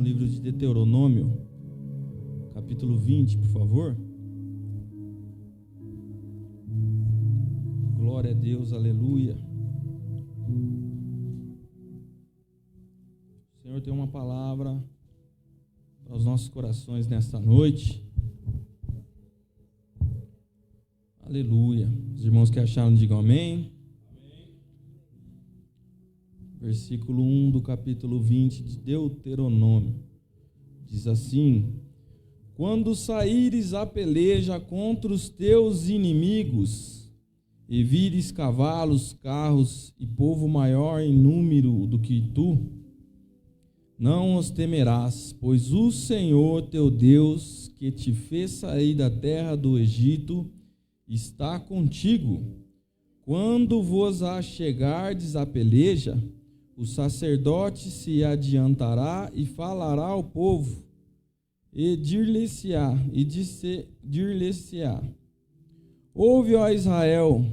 livro de Deuteronômio, capítulo 20, por favor. Glória a Deus, aleluia. O Senhor tem uma palavra para os nossos corações nesta noite. Aleluia. Os irmãos que acharam, digam amém. Versículo 1 do capítulo 20 de Deuteronômio. Diz assim: quando saíres a peleja contra os teus inimigos, e vires cavalos, carros e povo maior em número do que tu, não os temerás, pois o Senhor teu Deus, que te fez sair da terra do Egito, está contigo. Quando vos achegardes à peleja, o sacerdote se adiantará e falará ao povo, e dir-lhe-se-á, ouve, ó Israel,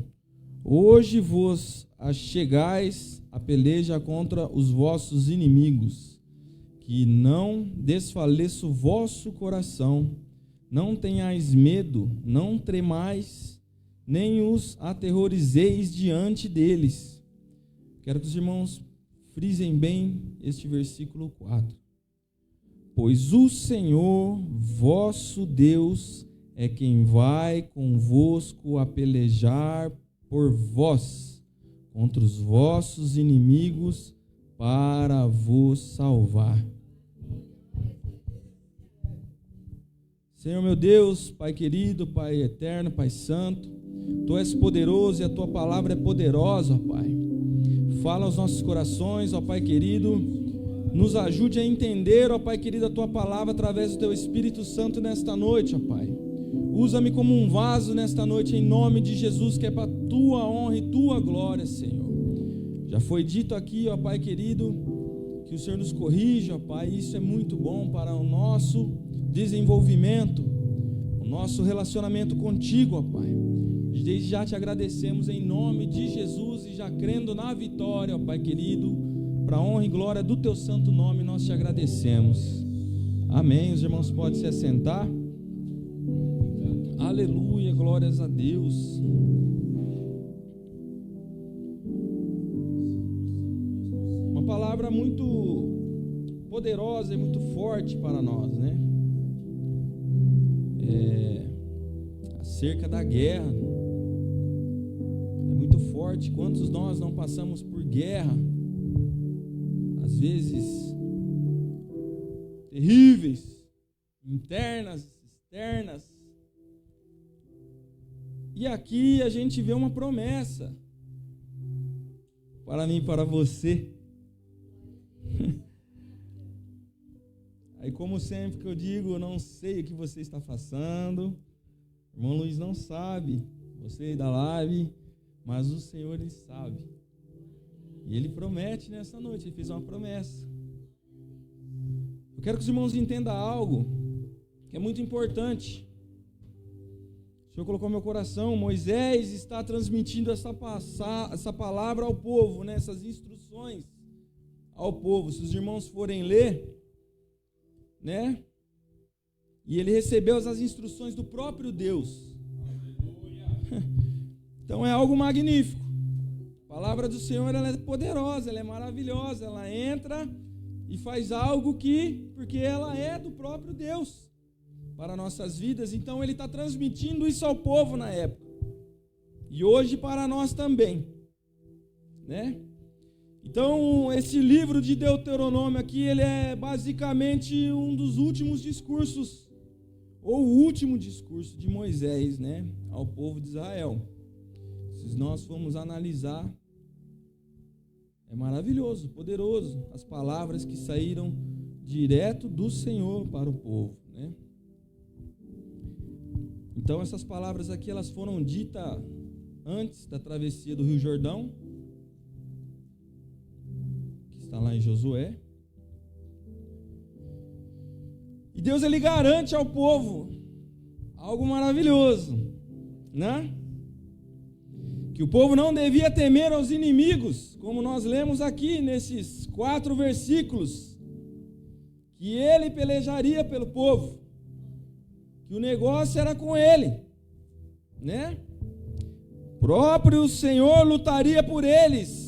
hoje vos achegais a peleja contra os vossos inimigos, que não desfaleça o vosso coração, não tenhais medo, não tremais, nem os aterrorizeis diante deles. Quero que os irmãos frisem bem este versículo 4. Pois o Senhor, vosso Deus, é quem vai convosco a pelejar por vós, contra os vossos inimigos, para vos salvar. Senhor meu Deus, Pai querido, Pai eterno, Pai santo, Tu és poderoso e a Tua palavra é poderosa, ó Pai. Fala aos nossos corações, ó Pai querido, nos ajude a entender, ó Pai querido, a Tua palavra através do Teu Espírito Santo nesta noite, ó Pai. Usa-me como um vaso nesta noite em nome de Jesus, que é para Tua honra e Tua glória, Senhor. Já foi dito aqui, ó Pai querido, que o Senhor nos corrige, ó Pai, isso é muito bom para o nosso desenvolvimento, o nosso relacionamento contigo, ó Pai. Desde já te agradecemos em nome de Jesus e já crendo na vitória, ó Pai querido, para a honra e glória do Teu santo nome, nós te agradecemos. Amém. Os irmãos podem se assentar. Aleluia, glórias a Deus. Uma palavra muito poderosa e muito forte para nós, né? Acerca da guerra. É muito forte. Quantos de nós não passamos por guerra? Às vezes terríveis, internas, externas. E aqui a gente vê uma promessa para mim e para você. Aí, como sempre que eu digo, eu não sei o que você está passando. O irmão Luiz não sabe, você da live, mas o Senhor, Ele sabe. E Ele promete nessa noite, Ele fez uma promessa. Eu quero que os irmãos entendam algo que é muito importante. O Senhor colocou no meu coração, Moisés está transmitindo essa palavra ao povo, né, essas instruções ao povo. Se os irmãos forem ler, né? E ele recebeu as instruções do próprio Deus. Então é algo magnífico. A palavra do Senhor, ela é poderosa, ela é maravilhosa. Ela entra e faz algo porque ela é do próprio Deus para nossas vidas. Então ele está transmitindo isso ao povo na época. E hoje para nós também, né? Então, esse livro de Deuteronômio aqui, ele é basicamente um dos últimos discursos, ou o último discurso de Moisés, né, ao povo de Israel. Se nós formos analisar, é maravilhoso, poderoso, as palavras que saíram direto do Senhor para o povo, né? Então, essas palavras aqui, elas foram ditas antes da travessia do Rio Jordão, está lá em Josué. E Deus, Ele garante ao povo algo maravilhoso, né? Que o povo não devia temer aos inimigos, como nós lemos aqui nesses 4 versículos, que ele pelejaria pelo povo, que o negócio era com ele, né? Próprio Senhor lutaria por eles.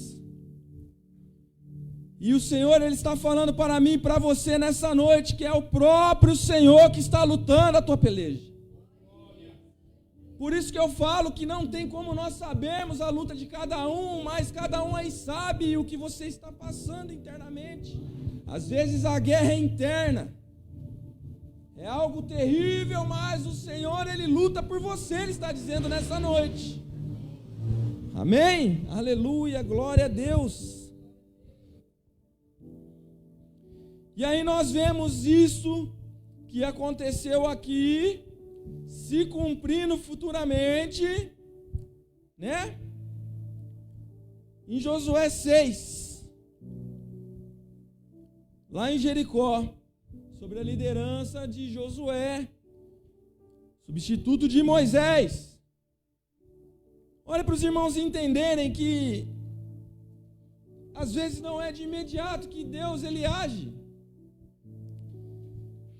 E o Senhor, Ele está falando para mim e para você nessa noite, que é o próprio Senhor que está lutando a tua peleja. Por isso que eu falo que não tem como nós sabermos a luta de cada um, mas cada um aí sabe o que você está passando internamente. Às vezes a guerra é interna, é algo terrível, mas o Senhor, Ele luta por você, Ele está dizendo nessa noite. Amém? Aleluia, glória a Deus. E aí nós vemos isso que aconteceu aqui, se cumprindo futuramente, né? Em Josué 6, lá em Jericó, sobre a liderança de Josué, substituto de Moisés. Olha para os irmãos entenderem que às vezes não é de imediato que Deus ele age,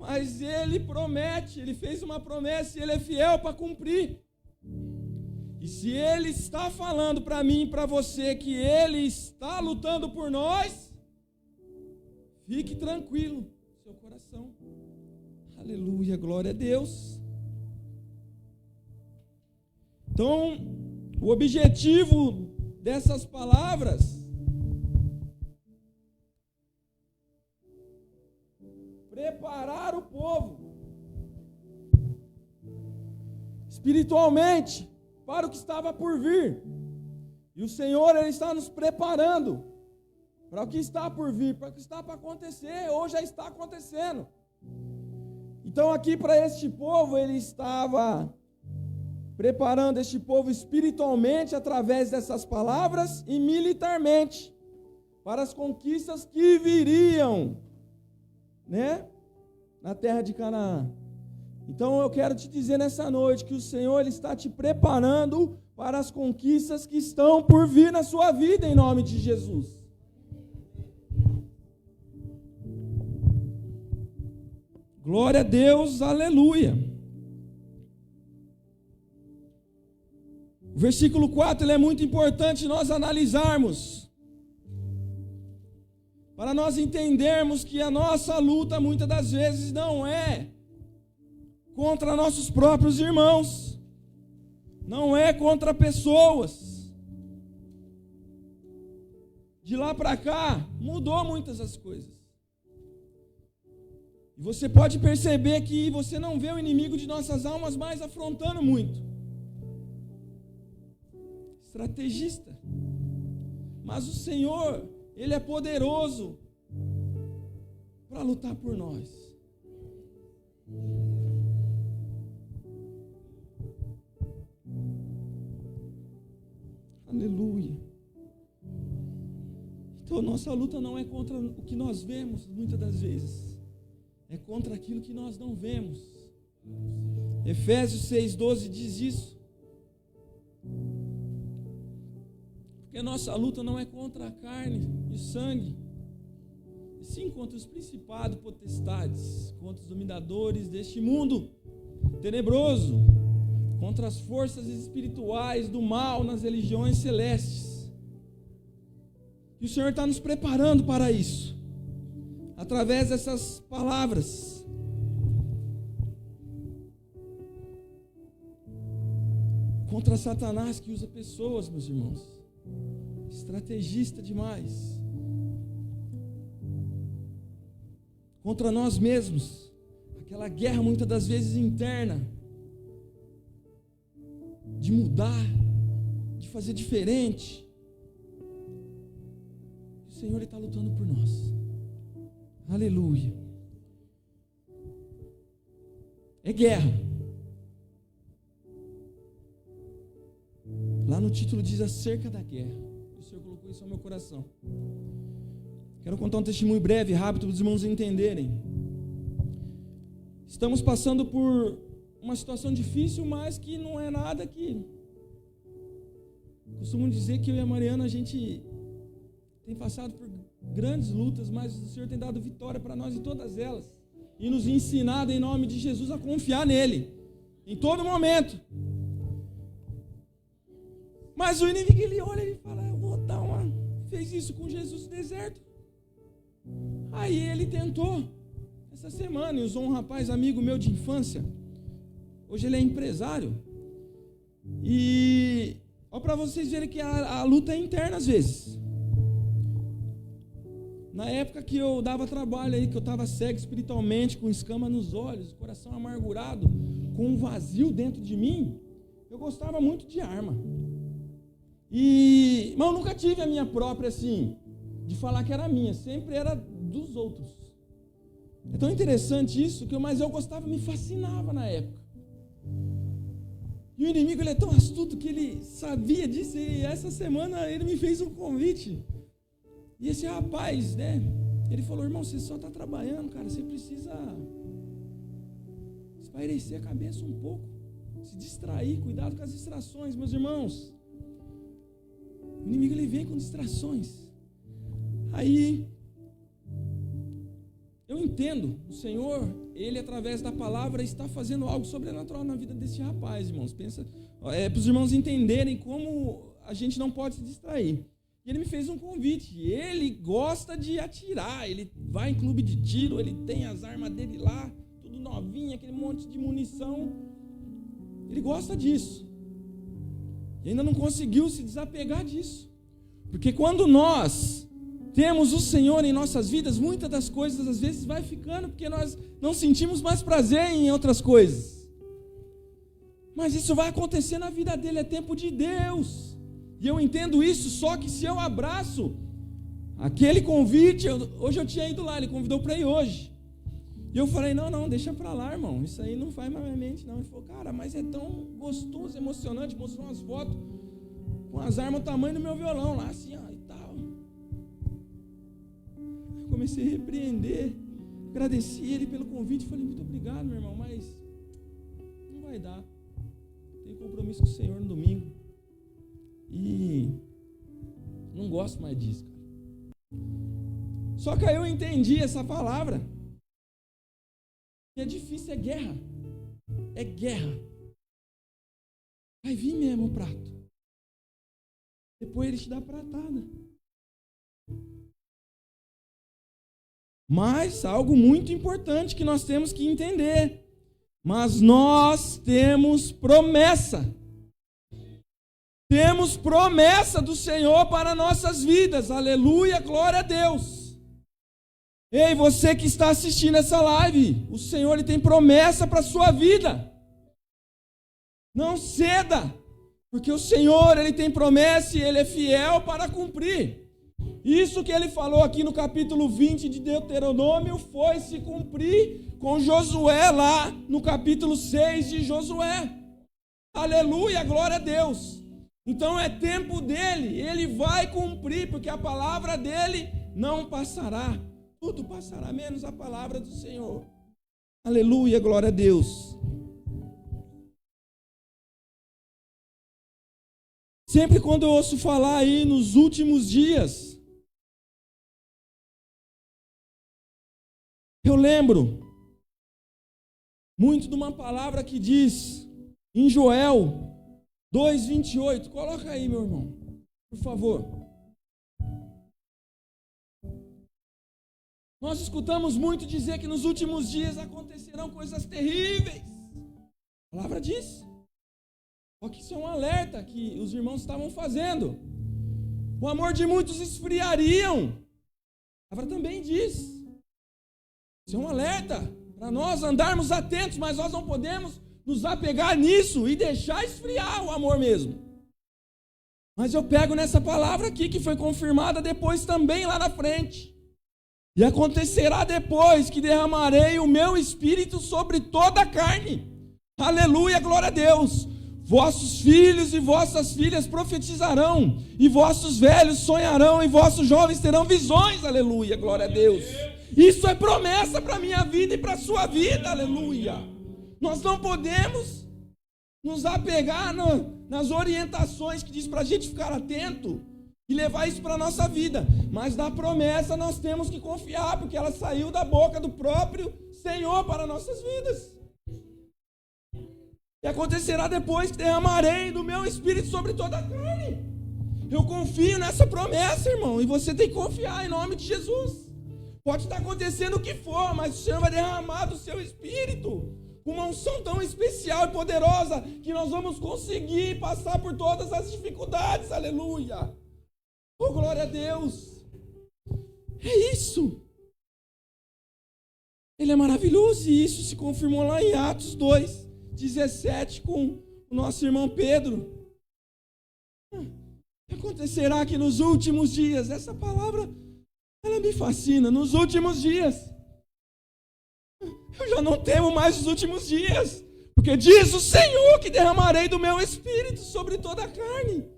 mas Ele promete, Ele fez uma promessa e Ele é fiel para cumprir. E se Ele está falando para mim e para você que Ele está lutando por nós, fique tranquilo, seu coração. Aleluia, glória a Deus. Então, o objetivo dessas palavras preparar o povo espiritualmente para o que estava por vir. E o Senhor, Ele está nos preparando para o que está por vir, para o que está para acontecer, ou já está acontecendo. Então aqui para este povo, Ele estava preparando este povo espiritualmente através dessas palavras e militarmente para as conquistas que viriam, né, na terra de Canaã. Então eu quero te dizer nessa noite que o Senhor Ele está te preparando para as conquistas que estão por vir na sua vida, em nome de Jesus. Glória a Deus, aleluia. O versículo 4 ele é muito importante nós analisarmos, para nós entendermos que a nossa luta muitas das vezes não é contra nossos próprios irmãos, não é contra pessoas. De lá para cá mudou muitas as coisas. E você pode perceber que você não vê o inimigo de nossas almas mais afrontando muito. Estrategista. Mas o Senhor, Ele é poderoso para lutar por nós. Aleluia. Então nossa luta não é contra o que nós vemos muitas das vezes, é contra aquilo que nós não vemos. Efésios 6,12 diz isso. Porque a nossa luta não é contra a carne e o sangue, e sim contra os principados, potestades, contra os dominadores deste mundo tenebroso, contra as forças espirituais do mal nas religiões celestes. E o Senhor está nos preparando para isso, através dessas palavras. Contra Satanás, que usa pessoas, meus irmãos, estrategista demais. Contra nós mesmos, aquela guerra muitas das vezes interna, de mudar, de fazer diferente. O Senhor está lutando por nós. Aleluia. É guerra. Lá no título diz acerca da guerra. O Senhor colocou isso no meu coração. Quero contar um testemunho breve, rápido, para os irmãos entenderem. Estamos passando por uma situação difícil, mas que não é nada que... Costumo dizer que eu e a Mariana, a gente tem passado por grandes lutas, mas o Senhor tem dado vitória para nós em todas elas. E nos ensinado em nome de Jesus a confiar nele, em todo momento. Mas o inimigo, ele olha e fala, eu vou dar uma... Fez isso com Jesus no deserto. Aí ele tentou, essa semana, e usou um rapaz amigo meu de infância. Hoje ele é empresário. E, ó, para vocês verem que a luta é interna às vezes. Na época que eu dava trabalho aí, que eu estava cego espiritualmente, com escama nos olhos, coração amargurado, com um vazio dentro de mim, eu gostava muito de arma. Mas eu nunca tive a minha própria, assim, de falar que era minha, sempre era dos outros. É tão interessante isso, mas eu gostava, me fascinava na época. E o inimigo, ele é tão astuto que ele sabia disso, e essa semana ele me fez um convite. E esse rapaz, né, ele falou, irmão, você só está trabalhando, cara, você precisa espairecer a cabeça um pouco, se distrair, cuidado com as distrações, meus irmãos. O inimigo, ele vem com distrações. Aí, eu entendo, o Senhor, ele através da palavra está fazendo algo sobrenatural na vida desse rapaz, irmãos. Pensa, para os irmãos entenderem como a gente não pode se distrair. E ele me fez um convite. Ele gosta de atirar, ele vai em clube de tiro, ele tem as armas dele lá, tudo novinho, aquele monte de munição. Ele gosta disso. E ainda não conseguiu se desapegar disso. Porque quando nós temos o Senhor em nossas vidas, muitas das coisas às vezes vai ficando, porque nós não sentimos mais prazer em outras coisas. Mas isso vai acontecer na vida dele, é tempo de Deus. E eu entendo isso, só que se eu abraço aquele convite, hoje eu tinha ido lá, ele convidou para ir hoje. E eu falei, não, deixa para lá, irmão, isso aí não faz mais minha mente, não. Ele falou, cara, mas é tão gostoso, emocionante, mostrou umas fotos com as armas do tamanho do meu violão lá, assim, ó, e tal. Eu comecei a repreender, agradeci ele pelo convite, falei, muito obrigado, meu irmão, mas não vai dar. Tenho compromisso com o Senhor no domingo. E não gosto mais disso, cara. Só que aí eu entendi essa palavra. É difícil, é guerra. É guerra. Vai vir mesmo o prato. Depois ele te dá a pratada. Mas algo muito importante que nós temos que entender. Mas nós temos promessa. Temos promessa do Senhor para nossas vidas. Aleluia, glória a Deus. Ei, você que está assistindo essa live, o Senhor, ele tem promessa para a sua vida. Não ceda, porque o Senhor, ele tem promessa e ele é fiel para cumprir. Isso que ele falou aqui no capítulo 20 de Deuteronômio foi se cumprir com Josué lá no capítulo 6 de Josué. Aleluia, glória a Deus. Então é tempo dele, ele vai cumprir, porque a palavra dele não passará. Tudo passará, menos a palavra do Senhor. Aleluia, glória a Deus. Sempre quando eu ouço falar aí nos últimos dias, eu lembro muito de uma palavra que diz em Joel 2:28, coloca aí, meu irmão, por favor. Nós escutamos muito dizer que nos últimos dias acontecerão coisas terríveis. A palavra diz. Só que isso é um alerta que os irmãos estavam fazendo. O amor de muitos esfriariam. A palavra também diz. Isso é um alerta para nós andarmos atentos, mas nós não podemos nos apegar nisso e deixar esfriar o amor mesmo. Mas eu pego nessa palavra aqui que foi confirmada depois também lá na frente. E acontecerá depois que derramarei o meu espírito sobre toda a carne. Aleluia, glória a Deus. Vossos filhos e vossas filhas profetizarão, e vossos velhos sonharão, e vossos jovens terão visões. Aleluia, glória a Deus. Isso é promessa para a minha vida e para a sua vida. Aleluia. Nós não podemos nos apegar nas orientações que diz para a gente ficar atento. e levar isso para a nossa vida. Mas da promessa nós temos que confiar, porque ela saiu da boca do próprio Senhor para nossas vidas. E acontecerá depois que derramarei do meu Espírito sobre toda a carne. Eu confio nessa promessa, irmão, e você tem que confiar em nome de Jesus. Pode estar acontecendo o que for, mas o Senhor vai derramar do seu Espírito uma unção tão especial e poderosa que nós vamos conseguir passar por todas as dificuldades. Aleluia! Oh, glória a Deus! É isso! Ele é maravilhoso e isso se confirmou lá em Atos 2:17 com o nosso irmão Pedro. Acontecerá que nos últimos dias, essa palavra, ela me fascina, nos últimos dias, eu já não temo mais os últimos dias, porque diz o Senhor que derramarei do meu Espírito sobre toda a carne.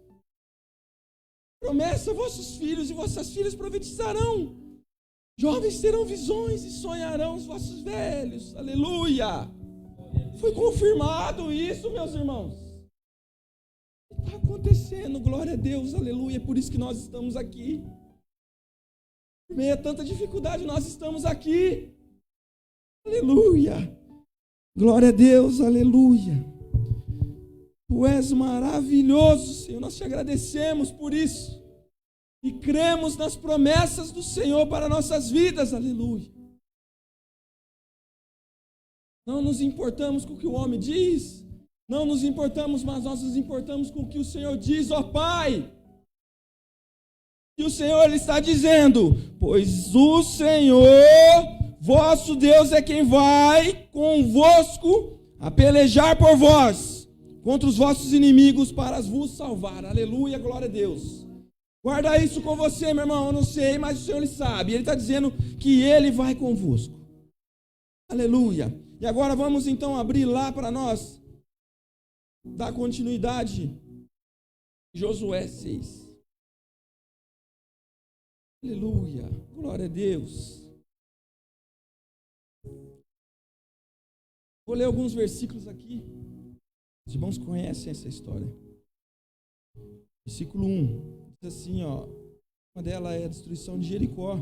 Promessa, vossos filhos e vossas filhas profetizarão, jovens terão visões e sonharão os vossos velhos. Aleluia! Foi confirmado isso, meus irmãos. Está acontecendo, glória a Deus, aleluia. É por isso que nós estamos aqui. Por meio a tanta dificuldade, nós estamos aqui. Aleluia. Glória a Deus, aleluia. Tu és maravilhoso, Senhor. Nós te agradecemos por isso. E cremos nas promessas do Senhor para nossas vidas, aleluia. Não nos importamos com o que o homem diz. Não nos importamos, mas nós nos importamos com o que o Senhor diz, ó Pai. E o Senhor, Ele está dizendo, pois o Senhor, vosso Deus, é quem vai convosco a pelejar por vós, contra os vossos inimigos, para vos salvar. Aleluia, glória a Deus. Guarda isso com você, meu irmão, eu não sei, mas o Senhor Ele sabe. Ele está dizendo que Ele vai convosco. Aleluia. E agora vamos então abrir lá para nós, dar continuidade, Josué 6. Aleluia, glória a Deus. Vou ler alguns versículos aqui. Os irmãos conhecem essa história. Versículo 1, diz assim, ó. Uma delas é a destruição de Jericó.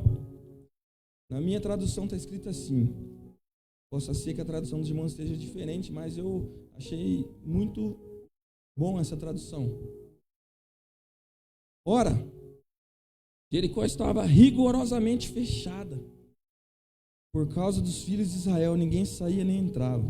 Na minha tradução está escrito assim. Possa ser que a tradução dos irmãos esteja diferente, mas eu achei muito bom essa tradução. Ora, Jericó estava rigorosamente fechada. Por causa dos filhos de Israel, ninguém saía nem entrava.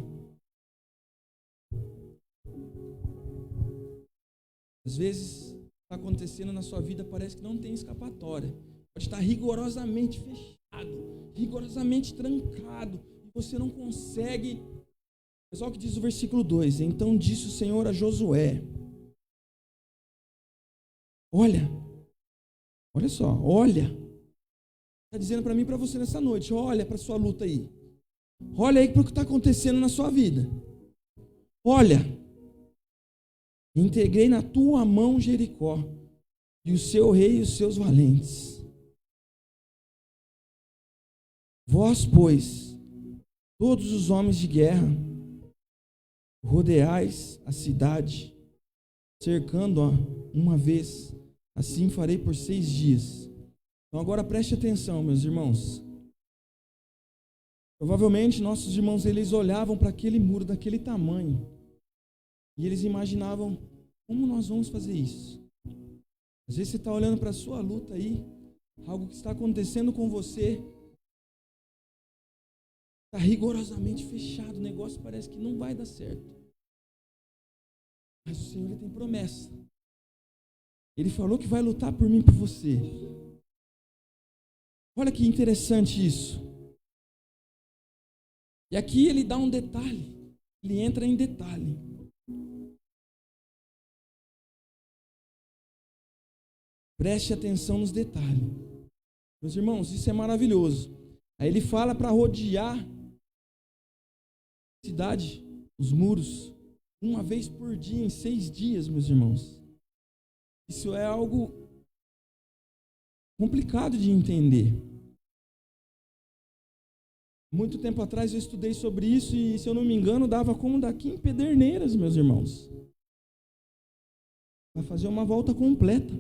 Às vezes, está acontecendo na sua vida, parece que não tem escapatória. Pode estar rigorosamente fechado, rigorosamente trancado. Você não consegue. Mas olha o que diz o versículo 2. Então disse o Senhor a Josué. Olha só, olha. Está dizendo para mim e para você nessa noite. Olha para a sua luta aí. Olha aí para o que está acontecendo na sua vida. Olha. Entreguei na tua mão Jericó, e o seu rei e os seus valentes. Vós, pois, todos os homens de guerra, rodeais a cidade, cercando-a uma vez. Assim farei por 6 dias. Então agora preste atenção, meus irmãos. Provavelmente nossos irmãos, eles olhavam para aquele muro daquele tamanho e eles imaginavam, como nós vamos fazer isso? Às vezes você está olhando para a sua luta aí, algo que está acontecendo com você, está rigorosamente fechado, o negócio parece que não vai dar certo. Mas o Senhor, Ele tem promessa. Ele falou que vai lutar por mim e por você. Olha que interessante isso. E aqui ele dá um detalhe. Ele entra em detalhe. Preste atenção nos detalhes. Meus irmãos, isso é maravilhoso. Aí ele fala para rodear a cidade, os muros, uma vez por dia, em 6 dias, meus irmãos. Isso é algo complicado de entender. Muito tempo atrás eu estudei sobre isso e, se eu não me engano, dava como daqui em Pederneiras, meus irmãos. Vai fazer uma volta completa.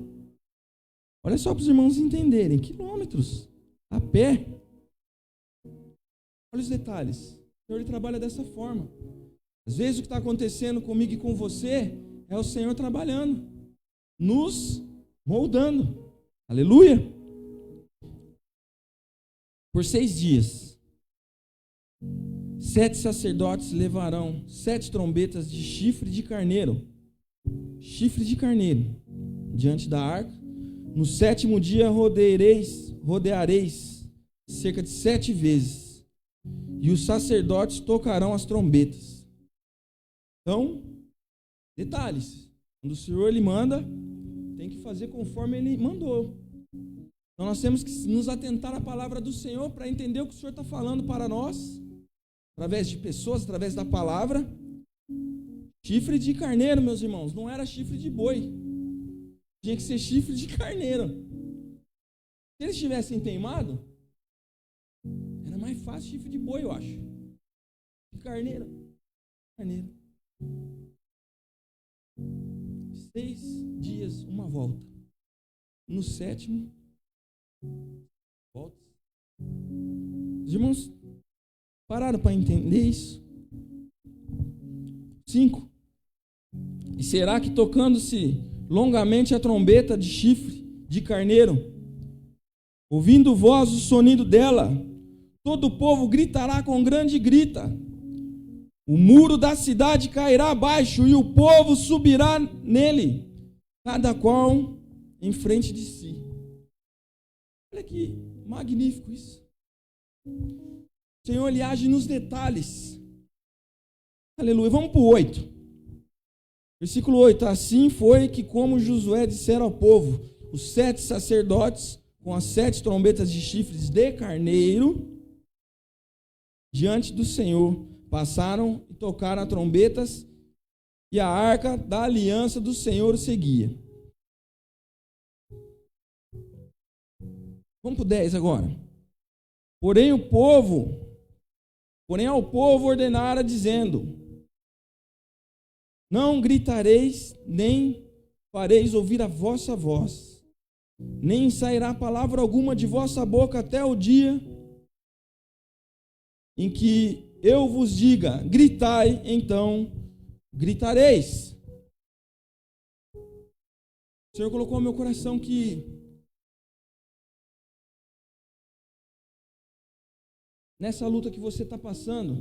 Olha só para os irmãos entenderem, quilômetros, a pé. Olha os detalhes. O Senhor ele trabalha dessa forma. Às vezes o que está acontecendo comigo e com você é o Senhor trabalhando, nos moldando. Aleluia! Por 6 dias, 7 sacerdotes levarão 7 trombetas de chifre de carneiro, diante da arca. No 7º dia rodeareis cerca de 7 vezes, e os sacerdotes tocarão as trombetas. Então, detalhes. Quando o Senhor ele manda, tem que fazer conforme ele mandou. Então nós temos que nos atentar à palavra do Senhor para entender o que o Senhor está falando para nós, através de pessoas, através da palavra. Chifre de carneiro, meus irmãos, não era chifre de boi. Tinha que ser chifre de carneiro. Se eles tivessem teimado, era mais fácil chifre de boi, eu acho. De carneiro. 6 dias, uma volta. No 7º, volta. Os irmãos pararam para entender isso? 5. E será que tocando-se longamente a trombeta de chifre de carneiro, ouvindo voz o sonido dela, todo o povo gritará com grande grita. O muro da cidade cairá abaixo e o povo subirá nele, cada qual em frente de si. Olha que magnífico isso. O Senhor ele age nos detalhes. Aleluia. Vamos para o 8. Versículo 8. Assim foi que, como Josué dissera ao povo, os 7 sacerdotes com as 7 trombetas de chifres de carneiro diante do Senhor passaram e tocaram as trombetas, e a arca da aliança do Senhor o seguia. Vamos para o 10 agora. Porém ao povo ordenara, dizendo: não gritareis, nem fareis ouvir a vossa voz, nem sairá palavra alguma de vossa boca até o dia em que eu vos diga, gritai, então gritareis. O Senhor colocou no meu coração que nessa luta que você está passando,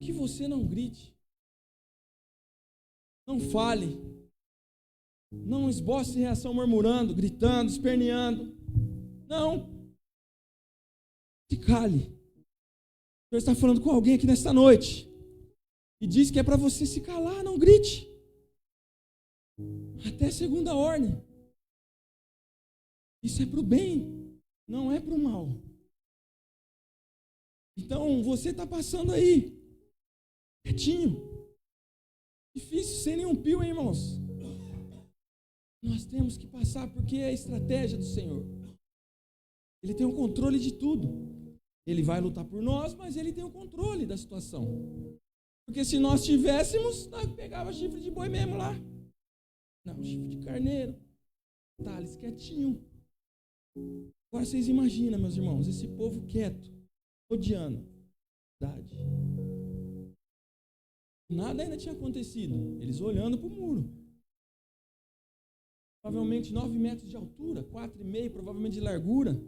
que você não grite, não fale, não esboce reação murmurando, gritando, esperneando. Não. Se cale. O Senhor está falando com alguém aqui nesta noite e diz que é para você se calar, não grite. Até segunda ordem. Isso é para o bem, não é para o mal. Então você está passando aí, quietinho, difícil, sem nenhum pio, hein, irmãos? Nós temos que passar porque é a estratégia do Senhor. Ele tem o controle de tudo. Ele vai lutar por nós, mas ele tem o controle da situação. Porque se nós tivéssemos, nós pegava chifre de boi mesmo lá. Não, chifre de carneiro. Thales, quietinho. Agora vocês imaginam, meus irmãos, esse povo quieto, odiando. Nada ainda tinha acontecido. Eles olhando para o muro. Provavelmente 9 metros de altura, 4,5 provavelmente de largura.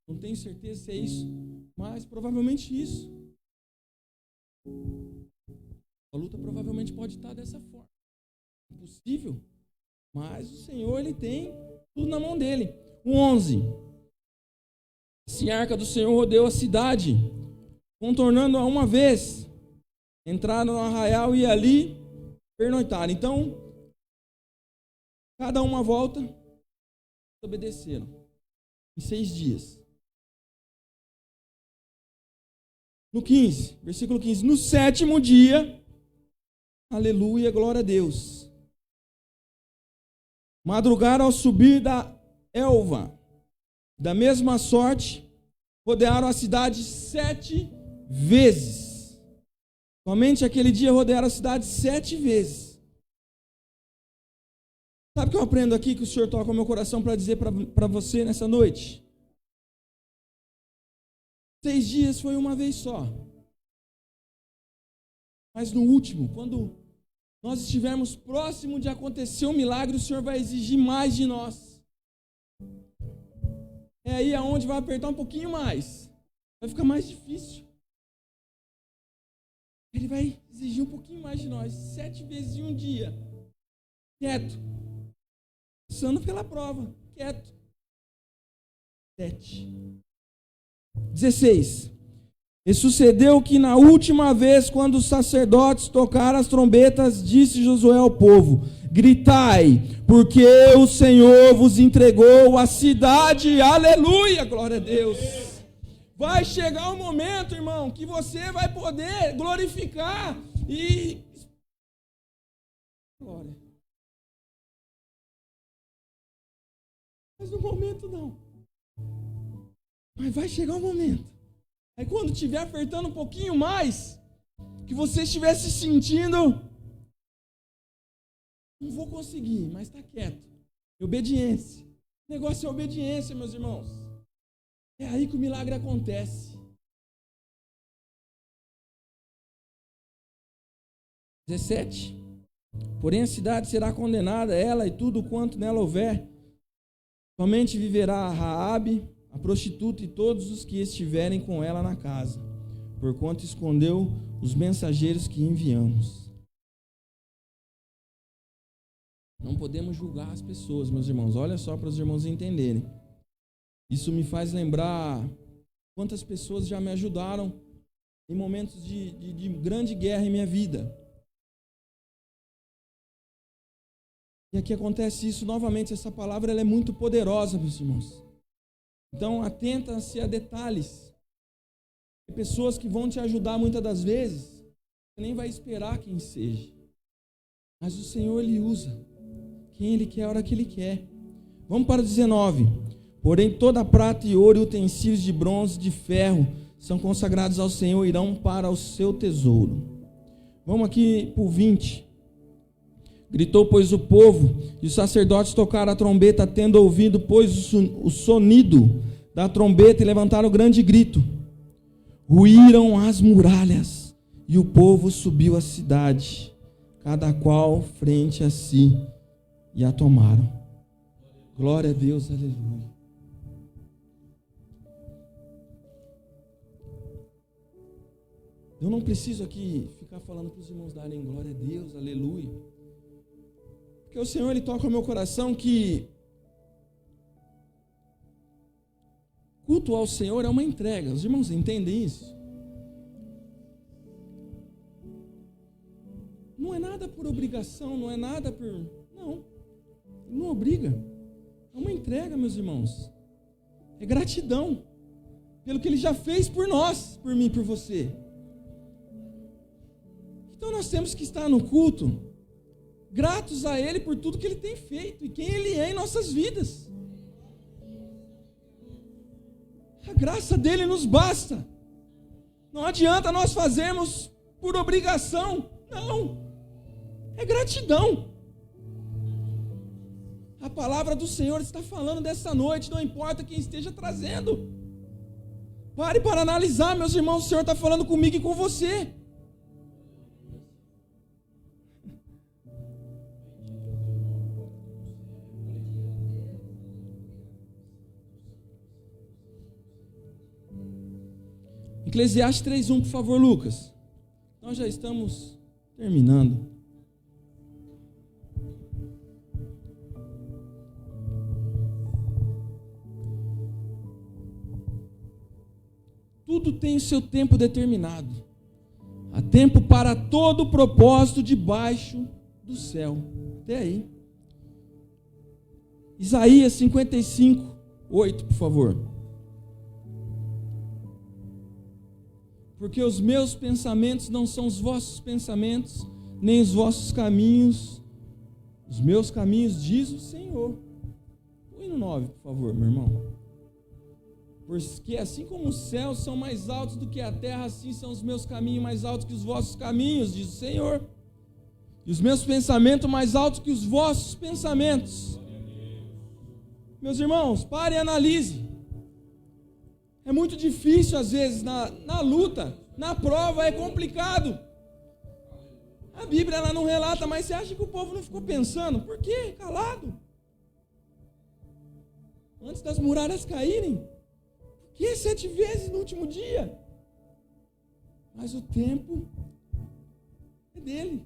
Não tenho certeza se é isso, mas provavelmente isso. A luta provavelmente pode estar dessa forma. Impossível, mas o Senhor ele tem tudo na mão dele. O 11. Se a arca do Senhor rodeou a cidade, contornando-a uma vez, entraram no arraial e ali pernoitaram. Então, cada uma volta, obedeceram. Em 6 dias. No 15, versículo 15. No 7º dia, aleluia, glória a Deus. Madrugaram ao subir da elva. Da mesma sorte, rodearam a cidade 7 vezes. Somente aquele dia rodearam a cidade 7 vezes. Sabe o que eu aprendo aqui, que o Senhor toca o meu coração para dizer para você nessa noite? 6 dias foi uma vez só. Mas no último, quando nós estivermos próximo de acontecer um milagre, o Senhor vai exigir mais de nós. É aí aonde vai apertar um pouquinho mais. Vai ficar mais difícil. Ele vai exigir um pouquinho mais de nós. 7 vezes em um dia. Quieto. Passando pela prova. Quieto. 7. 16. E sucedeu que na última vez, quando os sacerdotes tocaram as trombetas, disse Josué ao povo: gritai, porque o Senhor vos entregou a cidade. Aleluia, glória a Deus. Vai chegar um momento, irmão, que você vai poder glorificar e... Glória. Mas no momento não. Mas vai chegar um momento. Aí quando estiver apertando um pouquinho mais, que você estiver se sentindo, não vou conseguir, mas está quieto. Obediência. O negócio é obediência, meus irmãos. É aí que o milagre acontece. 17. Porém a cidade será condenada, ela e tudo quanto nela houver. Somente viverá Raabe, a prostituta, e todos os que estiverem com ela na casa, porquanto escondeu os mensageiros que enviamos. Não podemos julgar as pessoas, meus irmãos. Olha só para os irmãos entenderem. Isso me faz lembrar quantas pessoas já me ajudaram em momentos de grande guerra em minha vida. E aqui acontece isso novamente. Essa palavra ela é muito poderosa, meus irmãos. Então, atenta-se a detalhes. Tem pessoas que vão te ajudar muitas das vezes, você nem vai esperar quem seja. Mas o Senhor, Ele usa quem Ele quer, a hora que Ele quer. Vamos para o 19. Porém, toda prata e ouro e utensílios de bronze e de ferro são consagrados ao Senhor e irão para o seu tesouro. Vamos aqui para o 20. Gritou, pois, o povo, e os sacerdotes tocaram a trombeta, tendo ouvido, pois, o sonido da trombeta, e levantaram grande grito. Ruíram as muralhas, e o povo subiu à cidade, cada qual frente a si, e a tomaram. Glória a Deus, aleluia. Eu não preciso aqui ficar falando para os irmãos darem glória a Deus, aleluia. Porque o Senhor, Ele toca o meu coração que culto ao Senhor é uma entrega. Os irmãos entendem isso? Não é nada por obrigação, não é nada por... Não, Ele não obriga. É uma entrega, meus irmãos. É gratidão pelo que Ele já fez por nós, por mim, por você. Então nós temos que estar no culto gratos a Ele por tudo que Ele tem feito e quem Ele é em nossas vidas. A graça dEle nos basta. Não adianta nós fazermos por obrigação. Não. É gratidão. A palavra do Senhor está falando dessa noite, não importa quem esteja trazendo. Pare para analisar, meus irmãos, o Senhor está falando comigo e com você. Eclesiastes 3:1, por favor, Lucas. Nós já estamos terminando. Tudo tem o seu tempo determinado. Há tempo para todo propósito debaixo do céu. Até aí. Isaías 55:8, por favor. Porque os meus pensamentos não são os vossos pensamentos, nem os vossos caminhos. Os meus caminhos, diz o Senhor. Põe no 9, por favor, meu irmão. Porque assim como os céus são mais altos do que a terra, assim são os meus caminhos mais altos que os vossos caminhos, diz o Senhor. E os meus pensamentos mais altos que os vossos pensamentos. Meus irmãos, pare e analise. É muito difícil às vezes na luta, na prova é complicado. A Bíblia ela não relata, mas você acha que o povo não ficou pensando? Por quê? Calado. Antes das muralhas caírem. Por que 7 vezes no último dia? Mas o tempo é dele.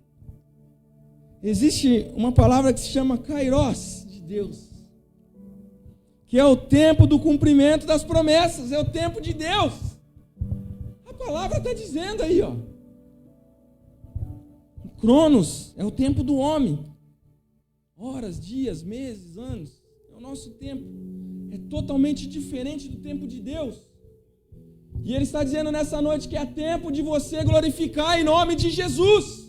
Existe uma palavra que se chama Kairos de Deus, que é o tempo do cumprimento das promessas, é o tempo de Deus. A palavra está dizendo aí, ó. Cronos é o tempo do homem. Horas, dias, meses, anos. É o nosso tempo. É totalmente diferente do tempo de Deus. E Ele está dizendo nessa noite que é tempo de você glorificar em nome de Jesus.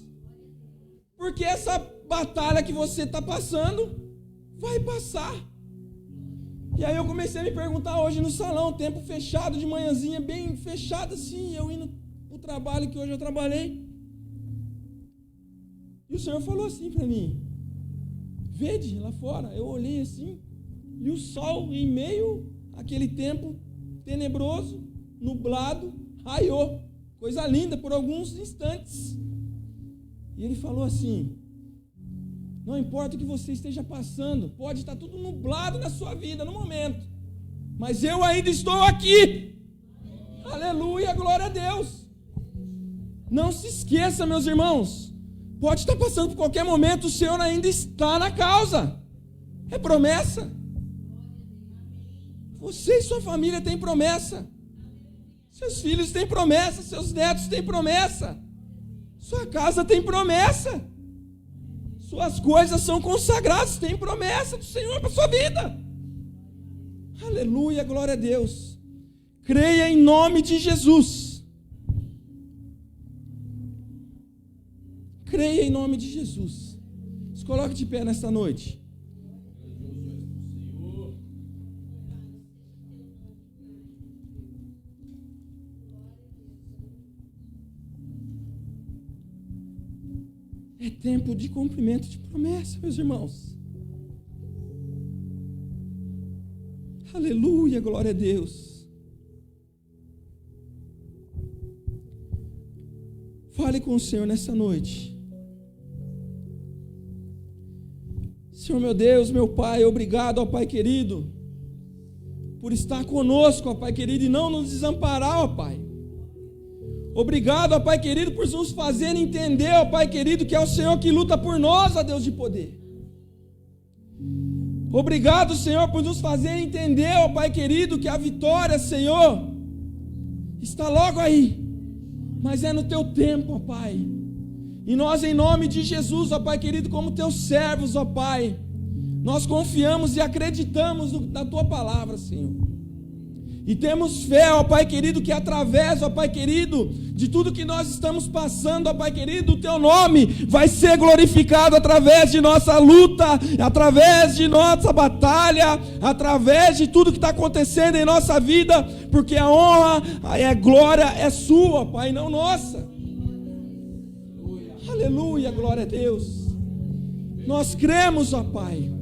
Porque essa batalha que você está passando, vai passar. E aí eu comecei a me perguntar hoje no salão, tempo fechado de manhãzinha, bem fechado assim, eu indo para o trabalho que hoje eu trabalhei. E o Senhor falou assim para mim, vede lá fora. Eu olhei assim, e o sol em meio àquele tempo tenebroso, nublado, raiou. Coisa linda por alguns instantes. E Ele falou assim, não importa o que você esteja passando, pode estar tudo nublado na sua vida no momento, mas eu ainda estou aqui. Aleluia, glória a Deus. Não se esqueça, meus irmãos, pode estar passando por qualquer momento, o Senhor ainda está na causa. É promessa. Você e sua família têm promessa. Seus filhos têm promessa, seus netos têm promessa. Sua casa tem promessa. Suas coisas são consagradas, tem promessa do Senhor para a sua vida. Aleluia, glória a Deus. Creia em nome de Jesus. Creia em nome de Jesus. Se coloque de pé nesta noite. É tempo de cumprimento de promessa, meus irmãos. Aleluia, glória a Deus. Fale com o Senhor nessa noite. Senhor meu Deus, meu Pai, obrigado, ó Pai querido, por estar conosco, ó Pai querido, e não nos desamparar, ó Pai. Obrigado, ó Pai querido, por nos fazer entender, ó Pai querido, que é o Senhor que luta por nós, ó Deus de poder. Obrigado, Senhor, por nos fazer entender, ó Pai querido, que a vitória, Senhor, está logo aí, mas é no Teu tempo, ó Pai. E nós, em nome de Jesus, ó Pai querido, como Teus servos, ó Pai, nós confiamos e acreditamos na Tua palavra, Senhor. E temos fé, ó Pai querido, que através, ó Pai querido, de tudo que nós estamos passando, ó Pai querido, o Teu nome vai ser glorificado através de nossa luta, através de nossa batalha, através de tudo que está acontecendo em nossa vida, porque a honra, a glória é Sua, Pai, não nossa. Aleluia, glória a Deus. Nós cremos, ó Pai,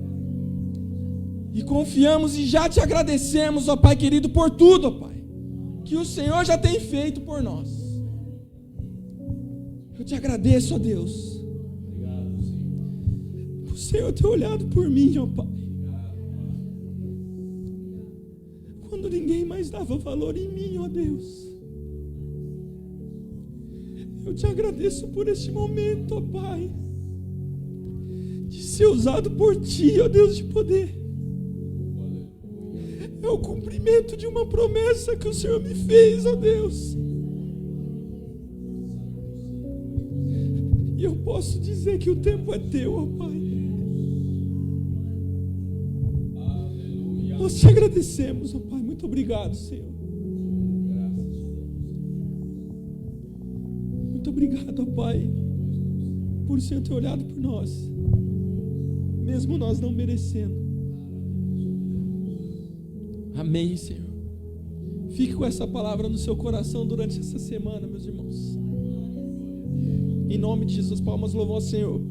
e confiamos e já Te agradecemos, ó Pai querido, por tudo, ó Pai, que o Senhor já tem feito por nós. Eu Te agradeço, ó Deus. Obrigado, Senhor. O Senhor ter olhado por mim, ó Pai, quando ninguém mais dava valor em mim, ó Deus. Eu Te agradeço por este momento, ó Pai, de ser usado por Ti, ó Deus de poder. É o cumprimento de uma promessa que o Senhor me fez, ó Deus. E eu posso dizer que o tempo é Teu, ó Pai. Nós Te agradecemos, ó Pai. Muito obrigado, Senhor. Muito obrigado, ó Pai, por o Senhor ter olhado por nós, mesmo nós não merecendo. Amém, Senhor. Fique com essa palavra no seu coração durante essa semana, meus irmãos. Em nome de Jesus, palmas, louvor ao Senhor.